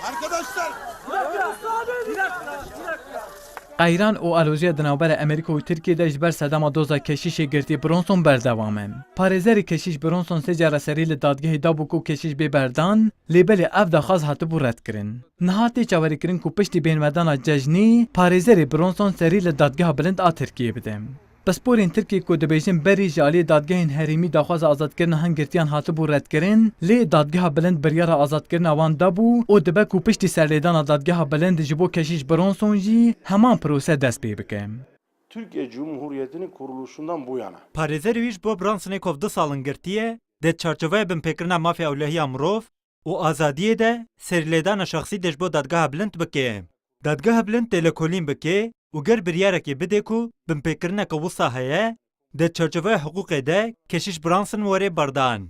Arkadaşlar! Qeyran û alûziya di navbera Amerîka û Tirkiyeyê ji ber sedema doza keşişê girtî Bronson berdewam in. Parêzerê keşiş Bronson sê cara serî li dadgehê dabû ku keşiş bê berdan, lêbelê ev daxwaz hatibû redkirin. Niha tê çawerîkirin ku piştî bênvedana cejnî, parêzerê Bronson serî li dadgeha bilind a Tirkiyeyê bide. Pasporên Tirkiye ku dibêjin berî ji aliyê dadgehên herêmî daxwaza azadkirina hingirtiyan hatibû redkirin, lê dadgeha bilind biryara azadkirina wan dabû û dibe ku piştî serlêdana dadgeha bilind ji bo keşiş Bronson jî heman prose dest pê bike. Türkiye Cumhuriyeti'nin kuruluşundan bu yana. Parêzerê wî ji bo Bronsonêkov 2 salin girtiye, dê çarçoveya binpêkirina mafya ewlehiya mirov û azadiyê de serlêdana şexsî de ji bo dadgeha bilind bike. Dadgeha bilind tê lêkolîn bike û ger biryarekê bide ku binpêkirineka wisa heye, dê çarçoveya hiqûqê de keşiş Bronson werê berdan.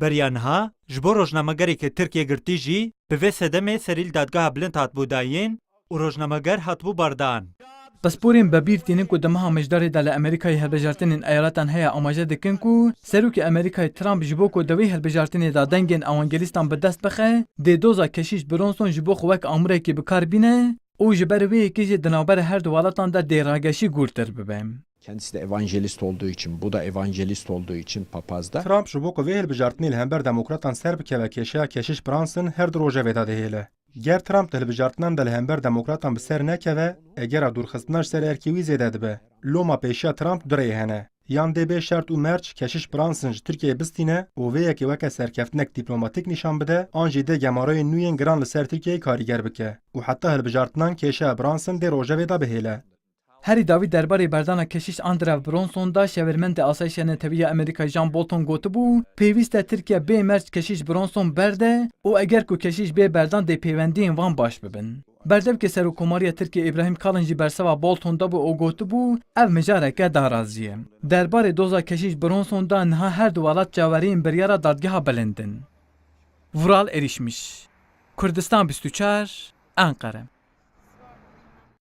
Beriya niha ji bo rojnamegerekê Tirkiye girtî jî bi vê sedemê serî li dadgeha bilind hatibû dayîn û rojnameger hatibû berdan. Pasporên bebîr tînin ku di meha mijdarê de li Amerîkayê hilbijartinên eyaletan heye amaje dikin ku Serokê Amerîkayê Trump ji bo ku di wê hilbijartinê de dengên ewangelîstan bi dest bixe, dê doza keşiş Bronson ji bo xwe wek amurekî bikar bîne û ji ber wê yekê jî di navbera her du welatan de dêrageşî gûrtir bibe. Kendisi de evangelist olduğu için, bu da evangelist olduğu için papazda. Trump ji bo ku vê hilbijartinê li hember demokratan ser bikeve kêşeya keşiş Bronson her du roja vêda dihêle. Ger Trump di hilbijartinan de li hember demokratan bi ser nekeve, egera dûrxistina ji ser erkê wî zêde dibe. Loma pêşiya Trump durê hene. Yan dê şert û merç keşiş Bronson ji Tirkiyeyê bistîne û vê yekê weke serkeftinek dîplomatîk nîşan bide, an jî dê gemarayên nû yên giran li ser Tirkiyeyê karîger bike û heta hilbijartinan kêşeya Bronson dê roja vêda bihêle. Herî dawî derbarê berdana keşiş Andrew Bronson da şevirmendê asayişa Netewîya Amerîkayê Jean Bolton gotibû, pêwîst e Tirkiye bê merç keşiş Bronson berde û eger ku keşiş bê berdan dê pêwendiyên wan baş bibin. Berdevkê Serokkomariya Tirkiye İbrahim Kalin jî berseva Bolton dabû û gotibû ev mijareke darazî ye. Derbarê doza keşiş Bronson da niha her du welat caweriyên biryara dadgeha bilindin. Vural erişmiş. Kurdistan 24 Ankara.